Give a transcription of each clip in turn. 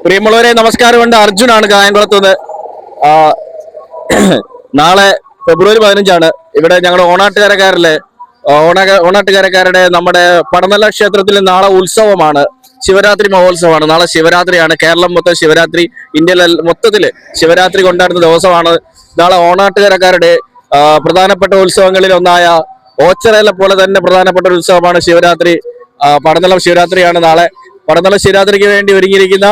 പ്രിയമുള്ളവരെ നമസ്കാരമുണ്ട്. അർജുനാണ് കായംകുളത്തുനിന്ന്. നാളെ ഫെബ്രുവരി 15 ഇവിടെ ഞങ്ങളുടെ ഓണാട്ടുകരക്കാരുടെ നമ്മുടെ പടന്നല ക്ഷേത്രത്തിൽ നാളെ ഉത്സവമാണ്. ശിവരാത്രി മഹോത്സവമാണ്. നാളെ ശിവരാത്രിയാണ്. കേരളം മൊത്തം ശിവരാത്രി, ഇന്ത്യയിലെ മൊത്തത്തില് ശിവരാത്രി കൊണ്ടാടുന്ന ദിവസമാണ് നാളെ. ഓണാട്ടുകരക്കാരുടെ പ്രധാനപ്പെട്ട ഉത്സവങ്ങളിൽ ഒന്നായ ഓച്ചിറയിലെ പോലെ തന്നെ പ്രധാനപ്പെട്ട ഒരു ഉത്സവമാണ് ശിവരാത്രി. പടന്നല ശിവരാത്രിയാണ് നാളെ. പടന്നല ശിവരാത്രിക്ക് വേണ്ടി ഒരുങ്ങിയിരിക്കുന്ന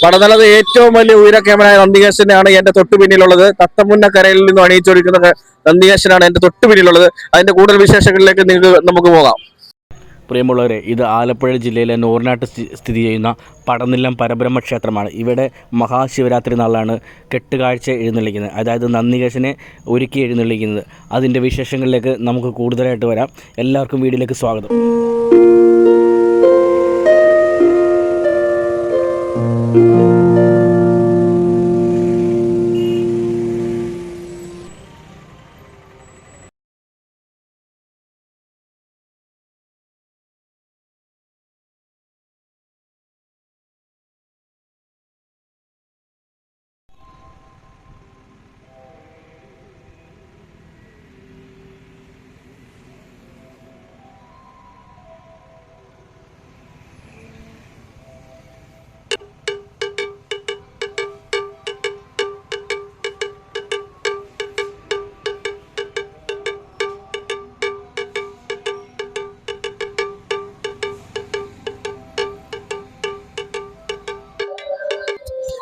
പടന്നലത് ഏറ്റവും വലിയ ഉയരക്കേമനായ നന്ദികേശനാണ് എന്റെ തൊട്ടു പിന്നിലുള്ളത്. തത്തമുന്നക്കരയിൽ നിന്നും അണിയിച്ചൊരുക്കുന്ന നന്ദികേശനാണ് എന്റെ തൊട്ടു പിന്നിലുള്ളത്. അതിന്റെ കൂടുതൽ വിശേഷങ്ങളിലേക്ക് നമുക്ക് പോകാം. പ്രിയമുള്ളവരെ, ഇത് ആലപ്പുഴ ജില്ലയിലെ നൂറിനാട്ട് സ്ഥിതി ചെയ്യുന്ന പടനിലം പരബ്രഹ്മ ക്ഷേത്രമാണ്. ഇവിടെ മഹാശിവരാത്രി നാളാണ് കെട്ടുകാഴ്ച എഴുന്നള്ളിക്കുന്നത്, അതായത് നന്ദികേശനെ ഒരുക്കി എഴുന്നള്ളിക്കുന്നത്. അതിൻ്റെ വിശേഷങ്ങളിലേക്ക് നമുക്ക് കൂടുതലായിട്ട് വരാം. എല്ലാവർക്കും വീഡിയോയിലേക്ക് സ്വാഗതം.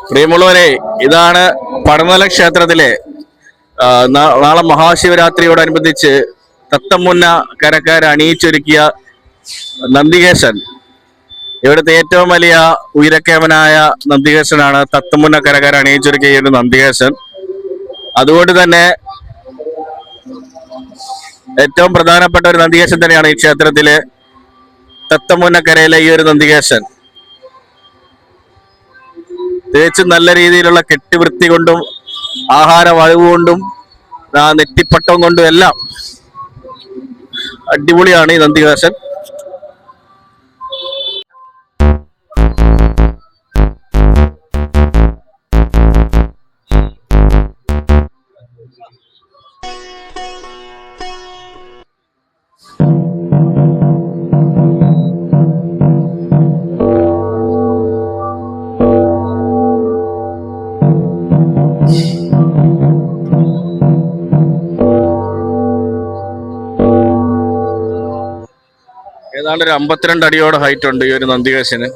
പ്രിയമുള്ളവരെ, ഇതാണ് പടന്നല ക്ഷേത്രത്തിലെ നാളെ മഹാശിവരാത്രിയോടനുബന്ധിച്ച് തത്തമുന്ന കരക്കാർ അണിയിച്ചൊരുക്കിയ നന്ദികേശൻ. ഇവിടുത്തെ ഏറ്റവും വലിയ ഉയരക്കേമനായ നന്ദികേശനാണ് തത്തമുന്ന കരക്കാർ അണിയിച്ചൊരുക്കിയ ഒരു നന്ദികേശൻ. അതുകൊണ്ട് തന്നെ ഏറ്റവും പ്രധാനപ്പെട്ട ഒരു നന്ദികേശൻ തന്നെയാണ് ഈ ക്ഷേത്രത്തിലെ തത്തമുന്നക്കരയിലെ ഈ ഒരു നന്ദികേശൻ. തികച്ചും നല്ല രീതിയിലുള്ള കെട്ടുവൃത്തി കൊണ്ടും ആഹാര വഴുവ് കൊണ്ടും നെറ്റിപ്പട്ടം കൊണ്ടും എല്ലാം അടിപൊളിയാണ് ഈ നന്ദികേശൻ. ഏതാണ്ട് ഒരു 52 അടിയോടെ ഹൈറ്റ് ഉണ്ട് ഈ ഒരു നന്ദികേശന്.